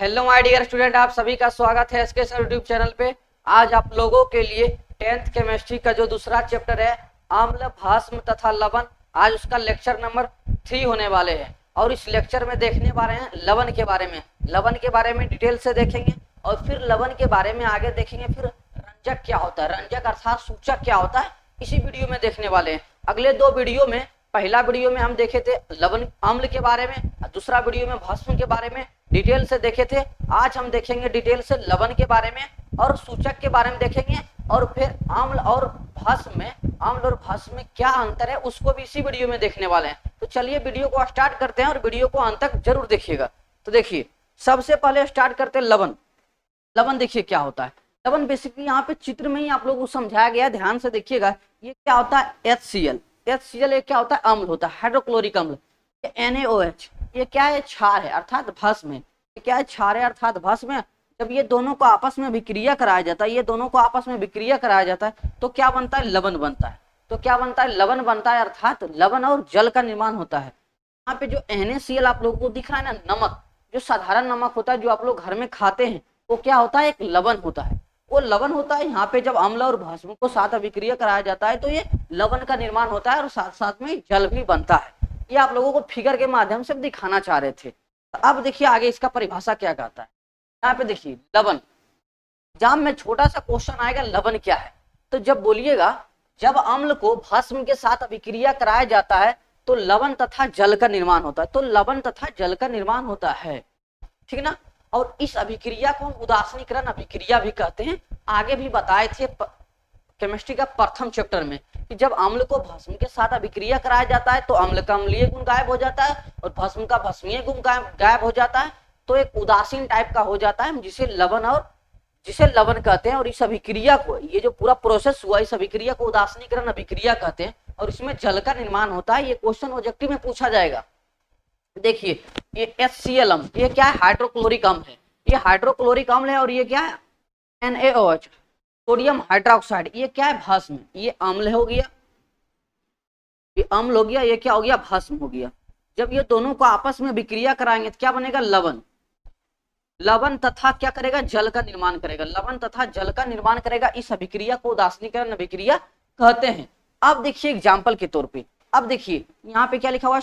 Hello my dear student, आप सभी का स्वागत है एसके सर यूट्यूब चैनल पे। आज आप लोगों के लिए 10th केमिस्ट्री का जो दूसरा चैप्टर है आम्ल, भास्म तथा लवण, आज उसका लेक्चर नंबर 3 होने वाले हैं। और इस लेक्चर में देखने वाले हैं लवण के बारे में। लवण के बारे में डिटेल से देखेंगे और फिर लवण के बारे में आगे देखेंगे। फिर रंजक क्या होता है, रंजक अर्थात सूचक क्या होता है, इसी वीडियो में देखने वाले हैं। अगले दो वीडियो में, पहला वीडियो में हम देखे थे लवण अम्ल के बारे में, दूसरा वीडियो में भास्म के बारे में डिटेल से देखे थे। आज हम देखेंगे डिटेल से लवण के बारे में और सूचक के बारे में देखेंगे। और फिर अम्ल और भास्म में, अम्ल और भास्म में क्या अंतर है उसको भी इसी वीडियो में देखने वाले हैं। तो चलिए वीडियो को स्टार्ट करते हैं और वीडियो को अंत तक जरूर देखिएगा। तो देखिए, सबसे पहले स्टार्ट करते हैं लवण। लवण देखिए क्या होता है। लवण बेसिकली यहाँ पे चित्र में ही आप लोगों को समझाया गया है, ध्यान से देखिएगा। ये क्या होता है, HCl। HCl ये क्या होता है, अम्ल होता है, हाइड्रोक्लोरिक अम्ल। ये NaOH, ये क्या है, क्षार है अर्थात भस्म है। ये क्या है, क्षार है अर्थात भस्म है। जब ये दोनों को आपस में विक्रिया कराया जाता है, ये दोनों को आपस में विक्रिया कराया जाता है तो क्या बनता है, लवण बनता है। तो क्या बनता है, लवण बनता है, अर्थात लवण और जल का निर्माण होता है। यहाँ पे जो NaCl आप लोगों को दिख रहा है ना, नमक, जो साधारण नमक होता है जो आप लोग घर में खाते हैं, वो क्या होता है, एक लवण होता है। वो लवण होता है। यहाँ पे जब अम्ल और भस्म को साथ अभिक्रिया कराया जाता है तो ये लवण का निर्माण होता है और साथ साथ में जल भी बनता है। ये आप लोगों को फिगर के माध्यम से दिखाना चाह रहे थे। अब देखिए आगे इसका परिभाषा क्या कहता है। यहाँ पे देखिए लवण, एग्जाम में छोटा सा क्वेश्चन आएगा, लवण क्या है। तो जब बोलिएगा, जब अम्ल को भस्म के साथ अभिक्रिया कराया जाता है तो लवण तथा जल का निर्माण होता है। तो लवण तथा जल का निर्माण होता है, ठीक ना। और इस अभिक्रिया को हम उदासीनीकरण अभिक्रिया भी कहते हैं। आगे भी बताए थे केमिस्ट्री का प्रथम चैप्टर में कि जब अम्ल को भस्म के साथ अभिक्रिया कराया जाता है तो अम्ल का अम्लीय गुण गायब हो जाता है और भस्म का भस्मीय गुण गायब हो जाता है। तो एक उदासीन टाइप का हो जाता है, जिसे लवण कहते हैं। और इस अभिक्रिया को, ये जो पूरा प्रोसेस हुआ, इस अभिक्रिया को उदासीनीकरण अभिक्रिया कहते हैं और इसमें जल का निर्माण होता है। ये क्वेश्चन ऑब्जेक्टिव में पूछा जाएगा। देखिए ये HCl अम्ल, ये क्या है, हाइड्रोक्लोरिक अम्ल है। ये हाइड्रोक्लोरिक अम्ल है। और ये क्या है, NaOH, सोडियम हाइड्रोक्साइड, ये क्या है, भस्म। ये अम्ल हो गया, ये अम्ल हो गया, ये क्या हो गया, भस्म हो गया। जब ये दोनों को आपस में विक्रिया कराएंगे तो क्या बनेगा, लवण। लवण तथा क्या करेगा, जल का निर्माण करेगा। लवण तथा जल का निर्माण करेगा। इस अभिक्रिया को उदासीनीकरण अभिक्रिया कहते हैं। अब देखिए एग्जाम्पल के तौर पे, अब देखिए यहाँ पे क्या लिखा हुआ है,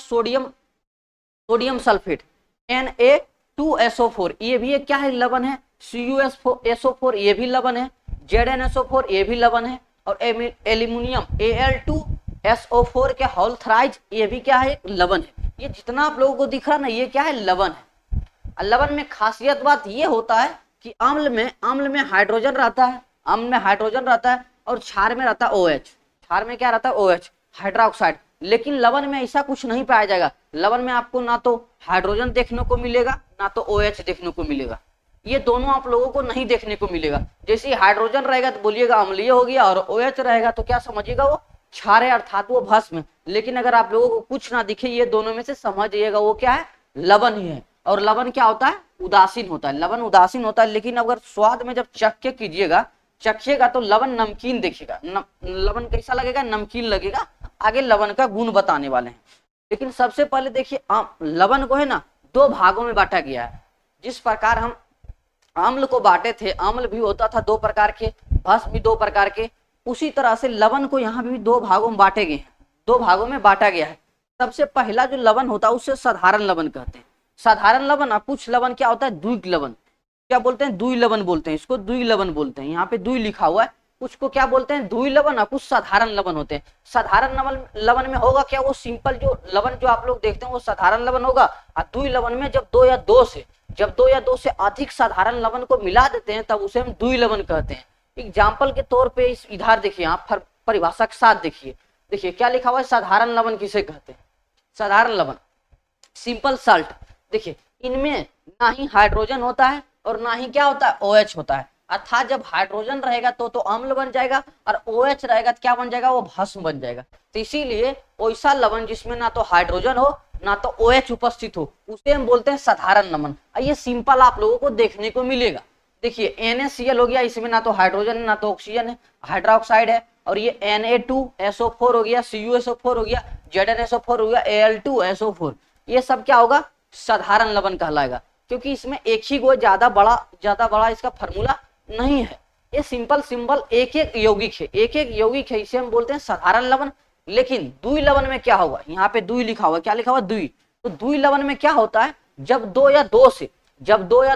सोडियम सल्फेट Na2SO4, ये भी क्या है, लवण है। CuSO4 ये भी लवण है। ZnSO4 ये भी लवण है। और एल्यूमिनियम Al2SO4 के होल्थराइज, ये भी क्या है, लवण है। ये जितना आप लोगों को दिख रहा ना, ये क्या है, लवण है। लवण में खासियत बात ये होता है कि अम्ल में हाइड्रोजन रहता है, अम्ल में हाइड्रोजन रहता है और क्षार में रहता है OH। क्षार में क्या रहता है, OH, हाइड्रोक्साइड। लेकिन लवण में ऐसा कुछ नहीं पाया जाएगा। लवण में आपको ना तो हाइड्रोजन देखने को मिलेगा, ना तो OH देखने को मिलेगा। ये दोनों आप लोगों को नहीं देखने को मिलेगा। जैसे हाइड्रोजन रहेगा तो बोलिएगा अम्लीय हो गया, और OH रहेगा तो क्या समझिएगा, वो क्षार है अर्थात वो भस्म। लेकिन अगर आप लोगों को कुछ ना दिखे ये दोनों में से, समझिएगा वो क्या है, लवण ही है। और लवण क्या होता है, उदासीन होता है। लवण उदासीन होता है। लेकिन अगर स्वाद में जब चखिएगा तो लवण नमकीन देखिएगा। लवण कैसा लगेगा, नमकीन लगेगा। आगे लवण का गुण बताने वाले हैं। लेकिन सबसे पहले देखिए, लवण को है ना दो भागों में बांटा गया है। जिस प्रकार हम अम्ल को बांटे थे, अम्ल भी होता था 2 प्रकार के, भस्म भी 2 प्रकार के, उसी तरह से लवण को यहाँ भी 2 भागों में बांटे गए हैं, 2 भागों में बांटा गया है। सबसे पहला जो लवण होता है उसे साधारण लवण कहते हैं। साधारण लवण, कुछ लवण क्या होता है, द्विग लवण, क्या बोलते हैं, दुई लवण बोलते हैं, इसको दुई लवण बोलते हैं। यहाँ पे दुई लिखा हुआ है, कुछ को क्या बोलते हैं, दुई लवण, कुछ साधारण लवण होते हैं। साधारण लवण में होगा क्या, वो सिंपल जो लवण जो आप लोग देखते हैं वो साधारण लवण होगा। और दुई लवण में जब दो या दो से अधिक साधारण लवण को मिला देते हैं तब उसे हम दुई लवण कहते हैं। एग्जाम्पल के तौर पे इधर देखिए, आप परिभाषा के साथ देखिए क्या लिखा हुआ है, साधारण लवण किसे कहते हैं, साधारण लवण, सिंपल साल्ट। देखिए इनमें ना ही हाइड्रोजन होता है और ना ही क्या होता है, OH होता है। अर्थात जब हाइड्रोजन रहेगा तो अम्ल बन जाएगा और OH रहेगा तो क्या बन जाएगा, वो भस्म बन जाएगा। तो इसीलिए वैसा लवण जिसमें ना तो हाइड्रोजन हो ना तो OH उपस्थित हो उसे हम बोलते हैं साधारण लवण। ये सिंपल आप लोगों को देखने को मिलेगा। देखिए NaCl हो गया, इसमें ना तो हाइड्रोजन है ना तो ऑक्सीजन है, हाइड्रोक्साइड है। और ये Na2SO4 हो गया, CuSO4 हो गया, ZnSO4 हो गया, Al2SO4, ये सब क्या होगा, साधारण लवण कहलाएगा। क्योंकि इसमें एक ही कोई ज्यादा बड़ा इसका फॉर्मूला नहीं है। ये सिंपल सिंपल एक एक यौगिक है, एक एक यौगिक है, इसे हम बोलते हैं साधारण लवण। लेकिन द्वि लवण में क्या होगा, यहाँ पे द्वि लिखा हुआ, क्या लिखा हुआ, द्वि। तो द्वि लवण में क्या होता है, जब दो या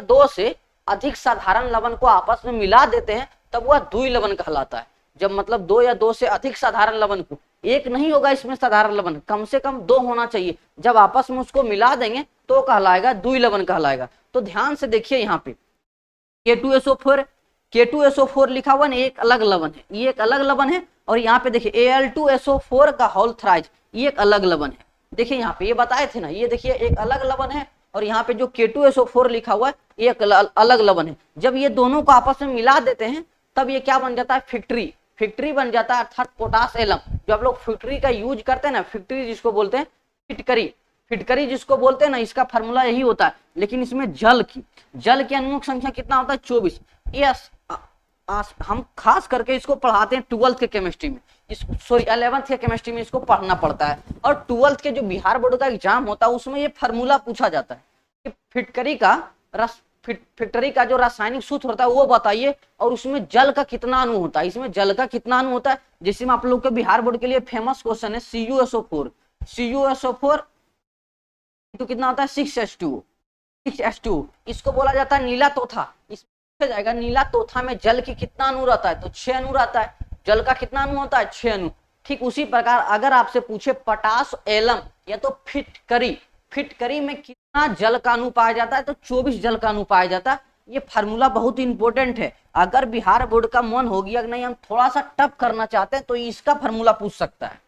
दो से अधिक साधारण लवण को आपस में मिला देते हैं तब वह द्वि लवण कहलाता है। जब मतलब दो या दो से अधिक साधारण लवण को, एक नहीं होगा इसमें साधारण लवण, कम से कम दो होना चाहिए, जब आपस में उसको मिला देंगे तो कहलाएगा द्वि लवण कहलाएगा। तो ध्यान से देखिए यहाँ पे K2SO4, K2SO4 लिखा हुआ ना, एक अलग लवण है, ये एक अलग लवण है। और यहाँ पे देखिए Al2SO4 का होल थ्राइज, ये एक अलग लवण है। देखिए यहाँ पे ये बताए थे ना, ये देखिए एक अलग लवण है, और यहाँ पे जो K2SO4 लिखा हुआ है ये एक अलग लवण है। जब ये दोनों को आपस में मिला देते हैं तब ये क्या बन जाता है, फिक्ट्री बन जाता है, अर्थात पोटास एलम। जो आप लोग फिक्ट्री का यूज करते हैं ना, फिक्ट्री जिसको बोलते हैं, फिटकरी जिसको बोलते हैं ना, इसका फार्मूला यही होता है। लेकिन इसमें जल की अणुओं संख्या कितना होता है, 24। यस, हम खास करके इसको पढ़ाते हैं 12th के केमिस्ट्री में, 11th के केमिस्ट्री में इसको पढ़ना पड़ता है। और 12th के जो बिहार बोर्ड का एग्जाम होता है उसमें ये फार्मूला पूछा जाता है कि फिटकरी का जो रासायनिक सूत्र होता है वो बताइए, और उसमें जल का कितना अणु होता है, इसमें जल का कितना अणु होता है। जिसमें आप लोग के बिहार बोर्ड के लिए फेमस क्वेश्चन है CuSO4 तो कितना होता है, 6H2O। इसको बोला जाता है नीला तोथा। इसमें जाएगा नीला तोथा में जल की कितना अणु रहता है, तो 6 अणु रहता है। जल का कितना अणु होता है, 6 अणु। ठीक उसी प्रकार अगर आपसे पूछे पोटास एलम या तो फिटकरी में कितना जल का अणु पाया जाता है, तो 24 जल का अणु पाया जाता है। ये फार्मूला बहुत इंपॉर्टेंट है। अगर बिहार बोर्ड का मन हो गया कि नहीं हम थोड़ा सा टफ करना चाहते हैं तो इसका फार्मूला पूछ सकता है,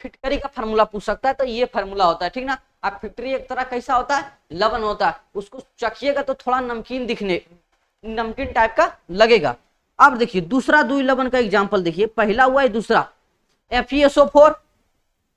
फिटकरी का फार्मूला पूछ सकता है। तो ये फार्मूला होता है, ठीक ना। अब फिटकरी एक तरह कैसा होता है, लवण होता है, उसको चखिएगा तो थोड़ा नमकीन टाइप का लगेगा। अब देखिए दूसरा द्वि लवण का एग्जांपल देखिए, पहला हुआ है दूसरा FeSO4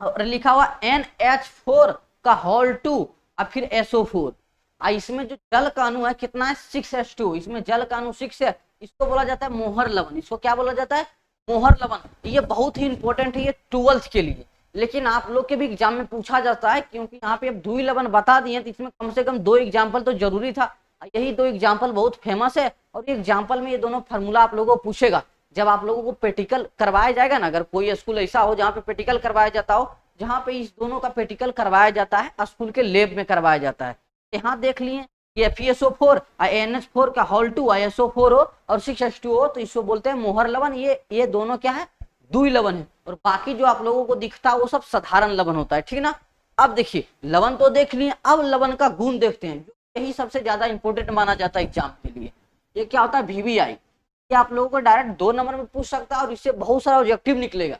और लिखा हुआ NH4 का होल 2 और फिर SO4। इसमें जो जल का अणु है कितना है, 6H2। इसमें जल का अणु 6 है, इसको बोला जाता है मोहर लवण। इसको क्या बोला जाता है, मोहर लवण। ये बहुत ही इंपॉर्टेंट है ये 12th के लिए। लेकिन आप लोग के भी एग्जाम में पूछा जाता है, क्योंकि यहाँ पे अब द्वि लवण बता दिए तो इसमें कम से कम 2 एग्जाम्पल तो जरूरी था। यही 2 एग्जाम्पल बहुत फेमस है, और एग्जाम्पल में ये दोनों फार्मूला आप लोगों को पूछेगा। जब आप लोगों को प्रैक्टिकल करवाया जाएगा ना, अगर कोई स्कूल ऐसा हो जहाँ पे प्रैक्टिकल करवाया जाता हो, जहाँ पे इस दोनों का प्रैक्टिकल करवाया जाता है, स्कूल के लैब में करवाया जाता है। यहाँ देख लिए ये FeSO4 NH4 का होल 2 SO4 हो और 6H2 हो, तो इसको बोलते हैं मोहर लवण। ये दोनों क्या है, द्वि लवण है। और बाकी जो आप लोगों को दिखता है वो सब साधारण लवण होता है, ठीक ना। अब देखिए लवण तो देख लिए, अब लवण का गुण देखते हैं। यही सबसे ज्यादा इंपॉर्टेंट माना जाता है एग्जाम के लिए। ये क्या होता है, VBI। ये आप लोगों को डायरेक्ट 2 नंबर में पूछ सकता है और इससे बहुत सारा ऑब्जेक्टिव निकलेगा।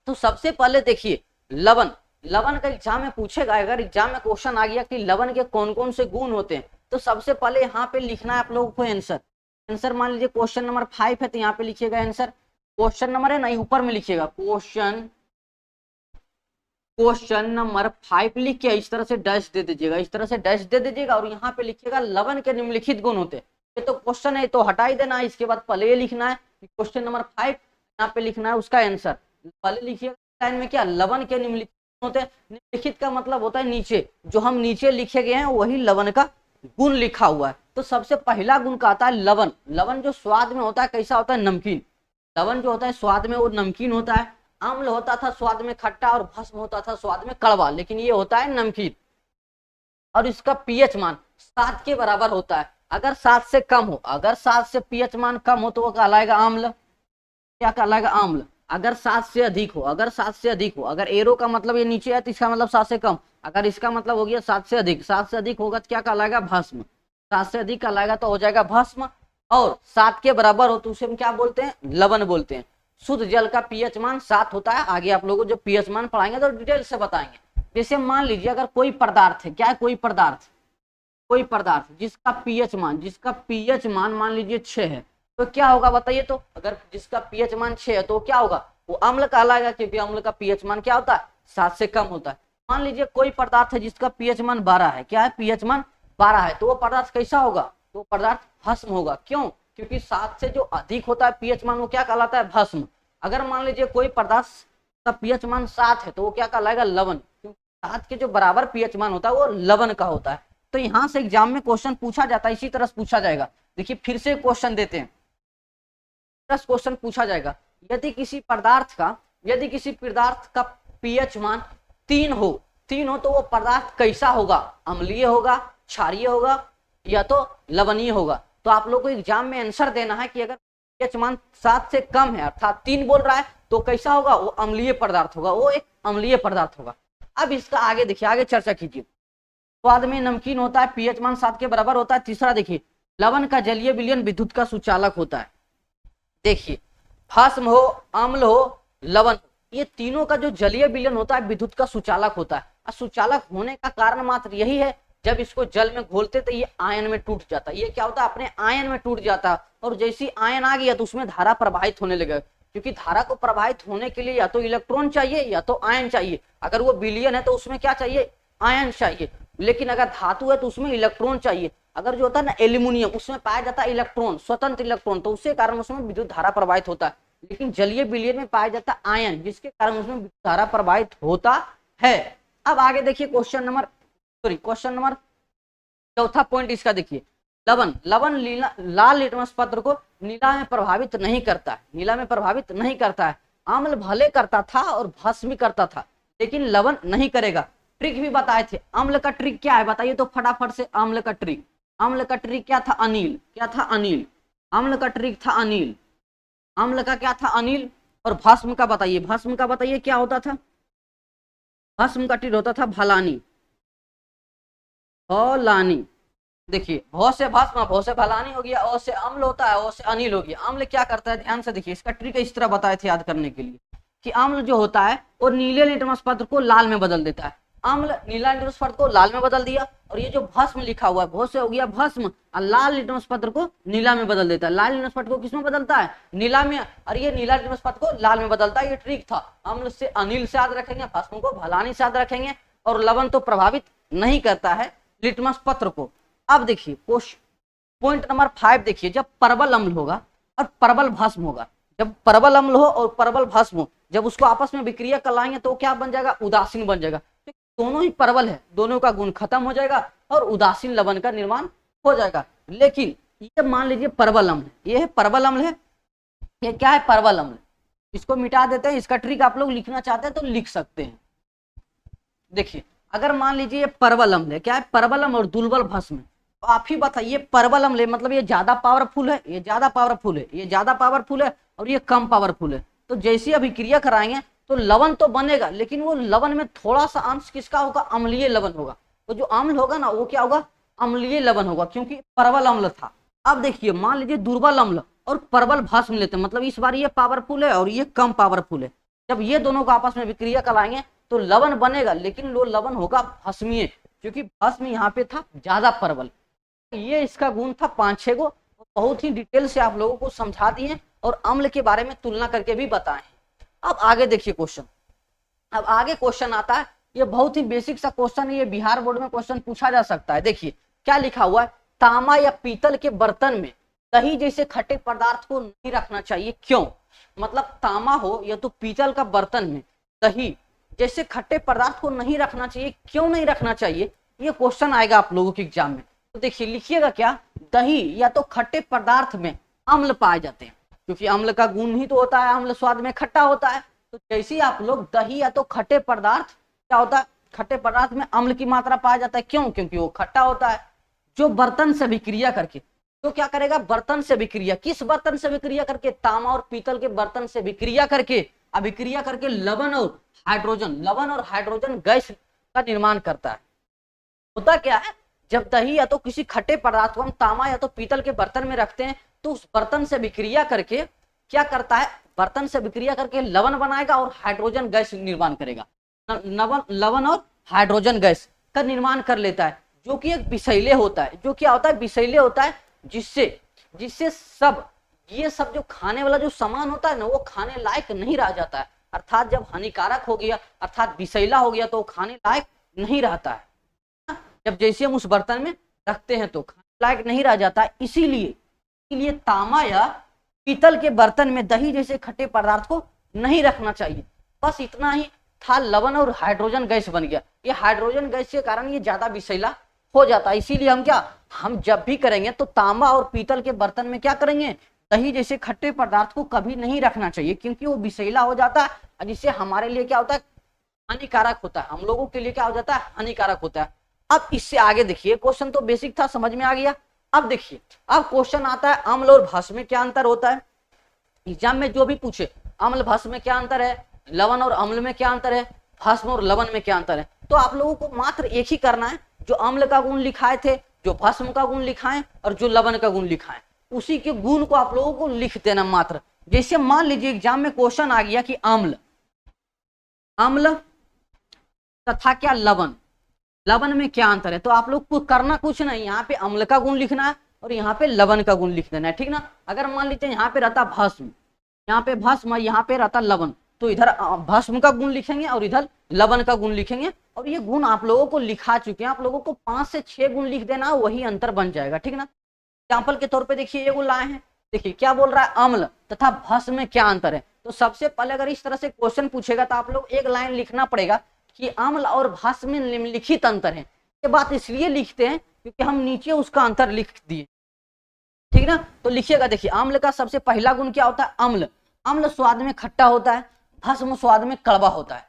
तो सबसे पहले देखिए लवण का एग्जाम में पूछेगा। अगर एग्जाम में क्वेश्चन आ गया कि लवण के कौन कौन से गुण होते हैं, तो सबसे पहले यहाँ पे लिखना है आप लोगों को आंसर। मान लीजिए क्वेश्चन नंबर 5 है तो यहाँ पे लिखिएगा आंसर। क्वेश्चन नंबर है ना, ऊपर में लिखिएगा क्वेश्चन नंबर 5 लिख के इस तरह से डैश दे दीजिएगा, और यहाँ पे लिखिएगा लवण के निम्नलिखित गुण होते हैं। ये तो क्वेश्चन है तो हटा ही देना है। इसके बाद पहले ये लिखना है क्वेश्चन नंबर 5, यहाँ पे लिखना है उसका आंसर। पहले लिखिएगा लाइन में क्या, लवण के निम्नलिखित होते हैं। निम्नलिखित का मतलब होता है नीचे, जो हम नीचे लिखे गए हैं वही लवण का गुण लिखा हुआ है। तो सबसे पहला गुण का आता है लवण जो स्वाद में होता है कैसा होता है, नमकीन। लवण जो होता है स्वाद में वो नमकीन होता है। अम्ल होता था स्वाद में खट्टा और भस्म होता था स्वाद में कड़वा, लेकिन ये होता है नमकीन। और इसका पीएच मान 7 के बराबर होता है। अगर 7 से कम हो, अगर 7 से पीएच मान कम हो तो वो कहलाएगा अम्ल। क्या कहलाएगा, अम्ल। अगर 7 से अधिक हो, अगर एरो का मतलब ये नीचे है तो इसका मतलब 7 से कम। अगर इसका मतलब हो गया 7 से अधिक होगा तो क्या कहलाएगा, भस्म। 7 से अधिक कहलाएगा तो हो जाएगा भस्म। और 7 के बराबर हो तो उसे हम क्या बोलते हैं, लवण बोलते हैं। शुद्ध जल का पीएच मान 7 होता है। आगे आप लोगों को जो पीएच मान पढ़ाएंगे तो डिटेल से बताएंगे। जैसे मान लीजिए अगर कोई पदार्थ है, क्या है, कोई पदार्थ जिसका पीएच मान मान लीजिए 6 है, तो क्या होगा बताइए। तो अगर जिसका पीएच मान 6 है तो क्या होगा, वो अम्ल कहलाएगा, क्योंकि अम्ल का पीएच मान क्या होता है, 7 से कम होता है। मान लीजिए कोई पदार्थ है जिसका पीएच मान 12 है, क्या है, पीएच मान 12 है, तो वो पदार्थ कैसा होगा, तो पदार्थ भस्म होगा। क्यों, क्योंकि 7 से जो अधिक होता है पीएच मान वो क्या कहलाता है, भस्म। अगर मान लीजिए कोई पदार्थ का पीएच मान 7 है तो वो क्या कहलाएगा, लवण। क्योंकि 7 के जो बराबर पीएच मान होता है वो लवण का होता है। तो यहाँ से एग्जाम में क्वेश्चन पूछा जाता है, इसी तरह से पूछा जाएगा। देखिए फिर से क्वेश्चन देते हैं, क्वेश्चन पूछा जाएगा, यदि किसी पदार्थ का पीएच मान 3 हो तो वो पदार्थ कैसा होगा, अम्लीय होगा, क्षारीय होगा या तो लवणीय होगा। तो आप लोग को एग्जाम में आंसर देना है कि अगर पीएच मान 7 से कम है अर्थात 3 बोल रहा है तो कैसा होगा, वो अम्लीय पदार्थ होगा, वो एक अम्लीय पदार्थ होगा। अब इसका आगे देखिए, आगे चर्चा कीजिए। स्वाद में नमकीन होता है, पीएच मान 7 के बराबर होता है। तीसरा देखिए, लवण का जलीय विलयन विद्युत का सुचालक होता है। देखिए भस्म हो, अम्ल हो, लवण, ये तीनों का जो जलीय विलयन होता है विद्युत का सुचालक होता है। और सुचालक होने का कारण मात्र यही है, जब इसको जल में घोलते तो ये आयन में टूट जाता है। ये क्या होता है, अपने आयन में टूट जाता है, और जैसी आयन आ गया तो उसमें धारा प्रवाहित होने लगेगा। क्योंकि धारा को प्रवाहित होने के लिए या तो इलेक्ट्रॉन चाहिए या तो आयन चाहिए। अगर वो विलयन है तो उसमें क्या चाहिए, आयन चाहिए। लेकिन अगर धातु है तो उसमें इलेक्ट्रॉन चाहिए। अगर जो होता है ना एल्यूमिनियम, उसमें पाया जाता है इलेक्ट्रॉन, स्वतंत्र इलेक्ट्रॉन, तो उसके कारण उसमें विद्युत धारा प्रवाहित होता है। लेकिन जलीय विलयन में पाया जाता है आयन, जिसके कारण उसमें विद्युत धारा प्रवाहित होता है। अब आगे देखिए क्वेश्चन नंबर चौथा पॉइंट इसका देखिए, लवण लाल लिटमस पत्र को नीला में प्रभावित नहीं करता है। अम्ल भले करता था और भस्म भी करता था, लेकिन लवण नहीं करेगा। ट्रिक भी बताए थे। अम्ल का ट्रिक क्या है बताइए तो फटाफट से। अम्ल का ट्रिक क्या था, अनिल। अम्ल का ट्रिक था अनिल। अम्ल का क्या था, अनिल। और भस्म का बताइए क्या होता था। भस्म का ट्रिक होता था भलानी। देखिए भौ से भस्म, भौ से भलानी हो गया, ओ से अम्ल होता है, ओ से अनिल हो गया। अम्ल क्या करता है, ध्यान से देखिए, इसका ट्रिक इस तरह बताए थे याद करने के लिए कि अम्ल जो होता है वो नीले लिटमस पत्र को लाल में बदल देता है। अम्ल नीला लिटमस पत्र को लाल में बदल दिया, और ये जो भस्म लिखा हुआ है भौ से हो गया भस्म, और लाल लिटमस पत्र को नीला में बदल देता है। लाल लिटमस पत्र को किसमें बदलता है, नीला में, और ये नीला लिटमस पत्र को लाल में बदलता है। ये ट्रिक था। अम्ल से अनिल से याद रखेंगे, भस्म को भलानी से याद रखेंगे, और लवण तो प्रभावित नहीं करता है लिटमस पत्र को। अब देखिए पॉइंट नंबर 5 देखिए, जब परबल अम्ल होगा और परबल भस्म होगा, जब परबल अम्ल हो और परबल भस्म हो, जब उसको आपस में विक्रिया कराएंगे तो क्या बन जाएगा, उदासीन बन जाएगा। दोनों ही परबल है, दोनों का गुण खत्म हो जाएगा और उदासीन लवण का निर्माण हो जाएगा। लेकिन ये मान लीजिए परबल अम्ल, ये है परबल अम्ल है, ये क्या है, परबल अम्ल। इसको मिटा देते हैं। इसका ट्रिक आप लोग लिखना चाहते हैं तो लिख सकते हैं। देखिए अगर मान लीजिए ये परबल अम्ल है, क्या है, परबल अम्ल और दुर्बल भस्म, तो आप ही बताइए परबल अम्ल मतलब ये ज्यादा पावरफुल है, ये ज्यादा पावरफुल है और ये कम पावरफुल है। तो जैसी अभिक्रिया कराएंगे तो लवण तो बनेगा, लेकिन वो लवण में थोड़ा सा अंश किसका होगा, अम्लीय लवण होगा। तो जो अम्ल होगा ना वो क्या होगा, अम्लीय लवण होगा, क्योंकि परबल अम्ल था। अब देखिए मान लीजिए दुर्बल अम्ल और परबल भस्म लेते हैं, मतलब इस बार ये पावरफुल है और ये कम पावरफुल है। जब ये दोनों को आपस में विक्रिया कराएंगे तो लवण बनेगा, लेकिन वो लवण होगा भस्मीय, क्योंकि भस्म यहाँ पे था ज्यादा परबल। ये इसका गुण था 5-6 गो, बहुत ही डिटेल से आप लोगों को समझा दिए और अम्ल के बारे में तुलना करके भी बताए। अब आगे देखिए क्वेश्चन, अब आगे क्वेश्चन आता है, ये बहुत ही बेसिक सा क्वेश्चन है, ये बिहार बोर्ड में क्वेश्चन पूछा जा सकता है। देखिए क्या लिखा हुआ है, तांबा या पीतल के बर्तन में दही जैसे खट्टे पदार्थ को नहीं रखना चाहिए, क्यों। मतलब तांबा हो या तो पीतल का बर्तन में दही जैसे खट्टे पदार्थ को नहीं रखना चाहिए, क्यों नहीं रखना चाहिए, ये क्वेश्चन आएगा आप लोगों के एग्जाम में। तो देखिए लिखिएगा क्या, दही या तो खट्टे पदार्थ में अम्ल पाए जाते हैं, क्योंकि अम्ल का गुण ही तो होता है, अम्ल स्वाद में खट्टा होता है। तो जैसे ही आप लोग दही या तो खट्टे पदार्थ, क्या होता है, खट्टे पदार्थ में अम्ल की मात्रा पाया जाता है, क्यों, क्योंकि वो खट्टा होता है। जो बर्तन से विक्रिया करके, तो क्या करेगा, बर्तन से विक्रिया, किस बर्तन से विक्रिया करके, तांबा और पीतल के बर्तन से विक्रिया करके, अभिक्रिया करके लवण और हाइड्रोजन गैस का निर्माण करता है। होता क्या है, जब दही या तो किसी खट्टे पदार्थ को हम तांबा या तो पीतल के बर्तन में रखते हैं तो उस बर्तन से विक्रिया करके क्या करता है, बर्तन से विक्रिया करके लवण बनाएगा और हाइड्रोजन गैस निर्माण करेगा। लवण और हाइड्रोजन गैस का निर्माण कर लेता है, जो कि एक विषैले होता है। जो क्या होता है, विषैले होता है, जिससे सब ये सब जो खाने वाला जो सामान होता है ना, वो खाने लायक नहीं रह जाता है। अर्थात जब हानिकारक हो गया, अर्थात विषैला हो गया, तो खाने लायक नहीं रहता है। जब जैसे हम उस बर्तन में रखते हैं तो खाने लायक नहीं रह जाता है। इसीलिए तांबा या पीतल के बर्तन में दही जैसे खट्टे पदार्थ को नहीं रखना चाहिए। बस इतना ही था, लवण और हाइड्रोजन गैस बन गया। ये हाइड्रोजन गैस के कारण ये ज्यादा विषैला हो जाता है। इसीलिए हम जब भी करेंगे तो तांबा और पीतल के बर्तन में क्या करेंगे, दही जैसे खट्टे पदार्थ को कभी नहीं रखना चाहिए, क्योंकि वो विषैला हो जाता है, जिससे हमारे लिए क्या होता है, हानिकारक होता है, हम लोगों के लिए क्या हो जाता है, हानिकारक होता है। अब इससे आगे देखिए, क्वेश्चन तो बेसिक था, समझ में आ गया। अब देखिए, अब क्वेश्चन आता है अम्ल और भस्म में क्या अंतर होता है। एग्जाम में जो भी पूछे अम्ल भस्म में क्या अंतर है, लवण और अम्ल में क्या अंतर है, भस्म और लवण में क्या अंतर है, तो आप लोगों को मात्र एक ही करना है, जो अम्ल का गुण लिखाए थे, जो भस्म का गुण लिखाए और जो लवण का गुण लिखाए, उसी के गुण को आप लोगों को लिख देना मात्र। जैसे मान लीजिए एग्जाम में क्वेश्चन आ गया कि अम्ल अम्ल तथा क्या लवण, लवण में क्या अंतर है, तो आप लोग को करना कुछ नहीं, यहाँ पे अम्ल का गुण लिखना है और यहाँ पे लवण का गुण लिख देना है, ठीक ना। अगर मान लीजिए यहाँ पे रहता भस्म, यहाँ पे भस्म, यहाँ पे रहता लवण, तो इधर भस्म का गुण लिखेंगे और इधर लवण का गुण लिखेंगे, और ये गुण आप लोगों को लिखा चुके हैं, आप लोगों को 5 से 6 गुण लिख देना, वही अंतर बन जाएगा, ठीक ना। एग्जाम्पल के तौर पे देखिए ये गुण लाए हैं, देखिए क्या बोल रहा है, अम्ल तथा भस्म में क्या अंतर है। तो सबसे पहले अगर इस तरह से क्वेश्चन पूछेगा तो आप लोग एक लाइन लिखना पड़ेगा कि अम्ल और भस्म में निम्नलिखित अंतर है। ये बात इसलिए लिखते हैं क्योंकि हम नीचे उसका अंतर लिख दिए, ठीक ना। तो लिखिएगा, देखिए अम्ल का सबसे पहला गुण क्या होता है, अम्ल, अम्ल स्वाद में खट्टा होता है, भस्म स्वाद में कड़वा होता है,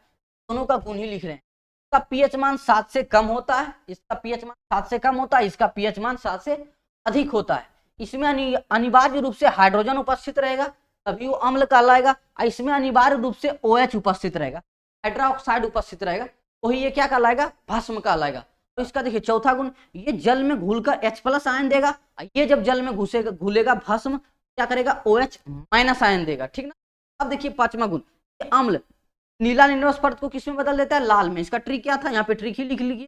दोनों का गुण ही लिख रहे हैं। इसका पीएच मान 7 से कम होता है, इसका पीएच मान 7 से कम होता है, इसका पीएच मान 7 से अधिक होता है। इसमें अनिवार्य रूप से हाइड्रोजन उपस्थित रहेगा, तभी वो अम्ल कहलाएगा, और इसमें अनिवार्य रूप से OH उपस्थित रहेगा, हाइड्रोक्साइड उपस्थित रहेगा, वही ये क्या कहलाएगा, भस्म कहलाएगा। तो इसका देखिए चौथा गुण, ये जल में घुलकर H+ आयन देगा, ये जब जल में घुलेगा भस्म क्या करेगा, OH- आयन देगा, ठीक ना। अब देखिए पांचवा गुण, अम्ल नीला निम्नवश पदार्थ को किसमें बदल देता है, लाल में। इसका ट्रिक क्या था, यहाँ पे ट्रिक ही लिख लीजिए,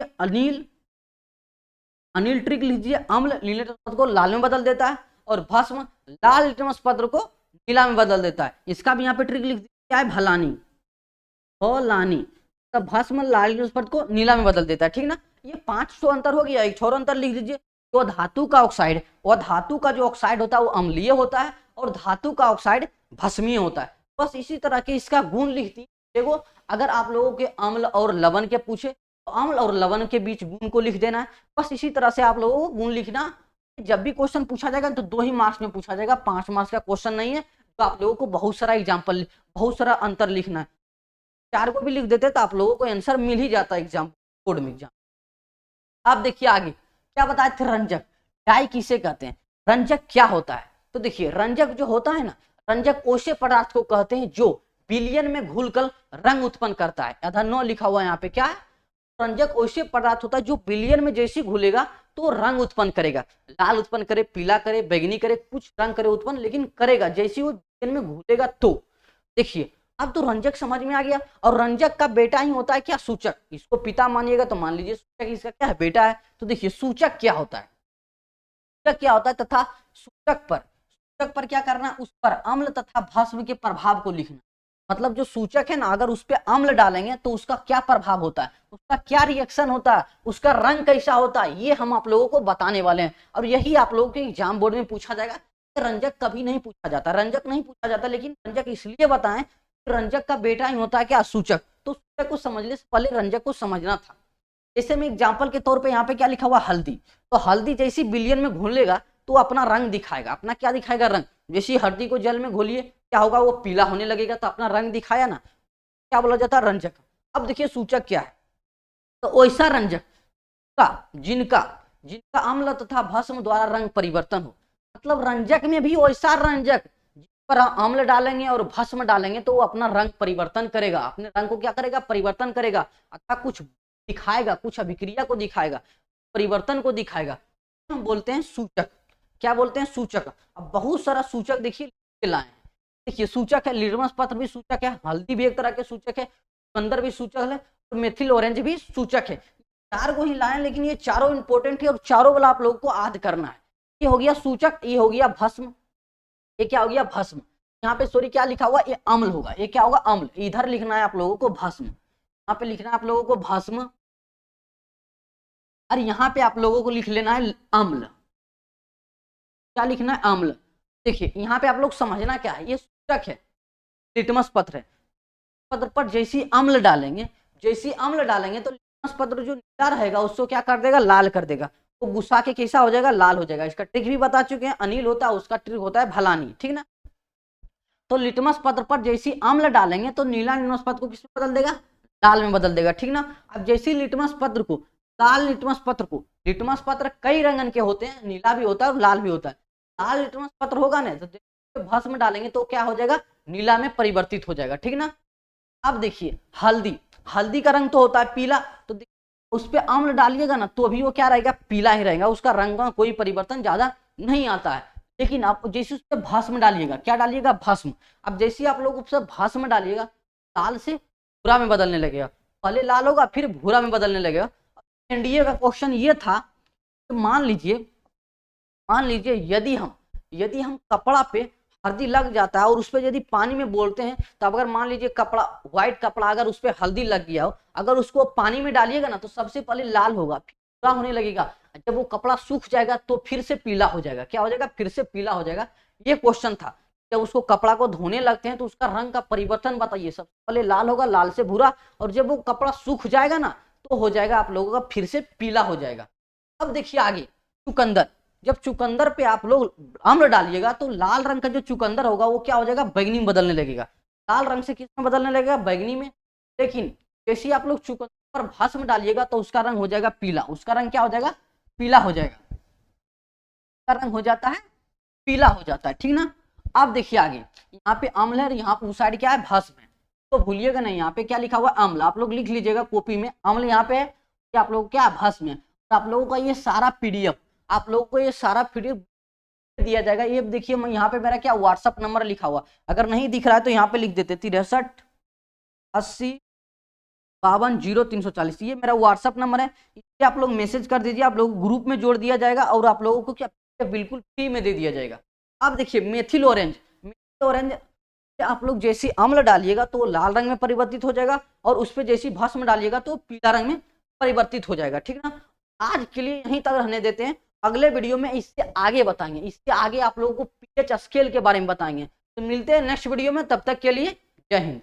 अनिल ट्रिक लीजिए, अम्ल नीले लिटमस पत्र को लाल में बदल देता है और भस्म लाल लिटमस पत्र को नीला में बदल देता है। इसका भी यहाँ पे ट्रिक लिख दीजिए, क्या है, भलानी, तो भस्म लाल लिटमस पत्र को नीला में बदल देता है, ठीक ना। ये 500 अंतर हो गया। एक छोर अंतर लिख दीजिए, तो धातु का ऑक्साइड, और धातु का जो ऑक्साइड होता है वो अम्लीय होता है और धातु का ऑक्साइड भस्मीय होता है। बस इसी तरह के इसका गुण लिख दी। देखो अगर आप लोगों के अम्ल और लवण के पूछे तो अम्ल और लवण के बीच गुण को लिख देना है। बस इसी तरह से आप लोगों को गुण लिखना, जब भी क्वेश्चन पूछा जाएगा तो 2 ही मार्क्स में पूछा जाएगा, 5 मार्क्स का क्वेश्चन नहीं है। तो आप लोगों को बहुत सारा एग्जाम्पल, बहुत सारा अंतर लिखना है। 4 को भी लिख देते तो आप लोगों को आंसर मिल ही जाता है एग्जाम बोर्ड में। एग्जाम आप देखिए आगे क्या बताए थे, रंजक, डाई किसे कहते हैं, रंजक क्या होता है। तो देखिए रंजक जो होता है ना, रंजक ऐसे पदार्थ को कहते हैं जो विलयन में घुलकर रंग उत्पन्न करता है। आधा 9 लिखा हुआ है यहाँ पे, क्या है, रंजक ऐसे पदार्थ होता है जो विलयन में जैसे घुलेगा तो रंग उत्पन्न करेगा, लाल उत्पन्न करे, पीला करे, बैगनी करे, कुछ रंग करे उत्पन्न, लेकिन करेगा जैसे वो विलयन में घुलेगा। तो देखिए अब तो रंजक समझ में आ गया। और रंजक का बेटा ही होता है क्या, सूचक। इसको पिता मानिएगा तो मान लीजिए सूचक इसका क्या है, बेटा है। तो देखिए सूचक क्या होता है, सूचक क्या होता है तथा सूचक पर क्या करना, उस पर अम्ल तथा भस्म के प्रभाव को लिखना। मतलब जो सूचक है ना, अगर उस पर अम्ल डालेंगे तो उसका क्या प्रभाव होता है, उसका क्या रिएक्शन होता है, उसका रंग कैसा होता है, ये हम आप लोगों को बताने वाले हैं। और यही आप लोगों के एग्जाम बोर्ड में पूछा जाएगा। रंजक कभी नहीं पूछा जाता, रंजक नहीं पूछा जाता, लेकिन रंजक इसलिए बताएं, रंजक का बेटा ही होता है क्या, सूचक। तो सूचक को समझने से पहले रंजक को समझना था। जैसे मैं एग्जाम्पल के तौर पे यहाँ पे क्या लिखा हुआ, हल्दी। तो हल्दी जैसी विलयन में घुलेगा तो अपना रंग दिखाएगा, अपना क्या दिखाएगा, रंग। जैसी हल्दी को जल में घोलिए क्या होगा, वो पीला होने लगेगा, तो अपना रंग दिखाया ना, क्या बोला जाता है, रंजक। अब देखिए सूचक क्या है, तो वैसा रंजक का जिनका अम्ल तथा भस्म द्वारा रंग परिवर्तन हो। मतलब रंजक में भी वैसा रंजक, जिस पर अम्ल डालेंगे और भस्म डालेंगे तो वो अपना रंग परिवर्तन करेगा, अपने रंग को क्या करेगा, परिवर्तन करेगा, अर्थात कुछ दिखाएगा, कुछ अभिक्रिया को दिखाएगा, परिवर्तन को दिखाएगा। हम बोलते हैं सूचक। क्या बोलते हैं, सूचक। अब बहुत सारा सूचक देखिए लाए हैं। देखिए सूचक है, लिटमस पत्र भी सूचक है, हल्दी भी एक तरह के सूचक है, चुकंदर भी सूचक है, और मेथिल ऑरेंज भी सूचक है। 4 को ही लाए, लेकिन ये चारों इंपोर्टेंट है और चारों वाला आप लोगों को याद करना है। ये हो गया सूचक, ये हो गया भस्म, ये क्या हो गया, भस्म। यहाँ पे सॉरी क्या लिखा हुआ, ये अम्ल होगा, ये क्या होगा, अम्ल। इधर लिखना है आप लोगों को भस्म, यहाँ पे लिखना है आप लोगों को भस्म, और यहाँ पे आप लोगों को लिख लेना है अम्ल। क्या लिखना है, अम्ल। देखिए यहाँ पे आप लोग समझना क्या है, ये सूचक है, लिटमस पत्र है, पत्र पर जैसी अम्ल डालेंगे तो लिटमस पत्र जो नीला रहेगा उसको क्या कर देगा, लाल कर देगा, तो गुस्सा के कैसा हो जाएगा, लाल हो जाएगा। इसका ट्रिक भी बता चुके हैं, अनिल होता है उसका ट्रिक होता है भलानी, ठीक ना। तो लिटमस पत्र पर जैसे अम्ल डालेंगे तो नीला लिटमस पत्र को किस में बदल देगा, लाल में बदल देगा, ठीक ना। अब जैसे लिटमस पत्र को, लाल लिटमस पत्र को, लिटमस पत्र कई रंगन के होते हैं, नीला भी होता है और लाल भी होता है। लाल लिटमस पत्र होगा ना तो भस्म डालेंगे तो क्या हो जाएगा, नीला में परिवर्तित हो जाएगा, ठीक ना। अब देखिए हल्दी, हल्दी का रंग तो होता है पीला, तो उस पर अम्ल डालिएगा ना तो अभी वो क्या रहेगा, पीला ही रहेगा, उसका रंग का कोई परिवर्तन ज्यादा नहीं आता है। लेकिन आप जैसे उस पर भस्म डालिएगा, क्या डालिएगा, भस्म। अब जैसे आप लोग उस पर भस्म डालिएगा लाल से भूरा में बदलने लगेगा, पहले लाल होगा फिर भूरा में बदलने लगेगा। एनडीए का क्वेश्चन ये था कि मान लीजिए यदि हम कपड़ा पे हल्दी लग जाता है और उस पर यदि पानी में बोलते हैं, तो अगर मान लीजिए कपड़ा, व्हाइट कपड़ा अगर उस पर हल्दी लग गया हो, अगर उसको पानी में डालिएगा ना तो सबसे पहले लाल होगा, फिर भूरा होने लगेगा, जब वो कपड़ा सूख जाएगा तो फिर से पीला हो जाएगा, क्या हो जाएगा, फिर से पीला हो जाएगा। ये क्वेश्चन था, जब उसको कपड़ा को धोने लगते हैं तो उसका रंग का परिवर्तन बताइए, सबसे पहले लाल होगा, लाल से भूरा, और जब वो कपड़ा सूख जाएगा ना तो हो जाएगा आप लोगों का फिर से पीला हो जाएगा। अब देखिए आगे चुकंदर, जब चुकंदर पे आप लोग अम्ल डालिएगा तो लाल रंग का जो चुकंदर होगा वो क्या हो जाएगा, बैगनी में बदलने लगेगा, लाल रंग से किस में बदलने लगेगा, बैगनी में। लेकिन जैसे आप लोग चुकंदर पर भस्म डालिएगा तो उसका रंग हो जाएगा पीला, उसका रंग क्या हो जाएगा, पीला हो जाएगा, उसका रंग हो जाता है पीला हो जाता है, ठीक ना। अब देखिए आगे, यहाँ पे अम्ल है, यहाँ पे उस साइड क्या है, भस्म है, तो भूलिएगा नहीं, यहाँ पे क्या लिखा हुआ है, अम्ल, आप लोग लिख लीजिएगा कॉपी में, अम्ल यहाँ पे है, आप लोग क्या भस्म है। आप लोगों का ये सारा पीडीएफ, आप लोगों को ये सारा पीडीएफ दिया जाएगा। ये देखिए मैं यहाँ पे मेरा क्या व्हाट्सअप नंबर लिखा हुआ, अगर नहीं दिख रहा है तो यहाँ पे लिख देते 6380520340, ये मेरा व्हाट्सअप नंबर है, इसे आप लोग मैसेज कर दीजिए, आप लोग ग्रुप में जोड़ दिया जाएगा और आप लोगों को क्या बिल्कुल फ्री में दे दिया जाएगा। अब देखिए मेथिल ऑरेंज, मेथिल ऑरेंज आप लोग जैसे अम्ल डालिएगा तो लाल रंग में परिवर्तित हो जाएगा, और उस पर जैसी भस्म डालिएगा तो पीला रंग में परिवर्तित हो जाएगा, ठीक ना। आज के लिए यहीं तक रहने देते हैं, अगले वीडियो में इससे आगे बताएंगे, इससे आगे आप लोगों को पीएच स्केल के बारे में बताएंगे। तो मिलते हैं नेक्स्ट वीडियो में, तब तक के लिए जय हिंद।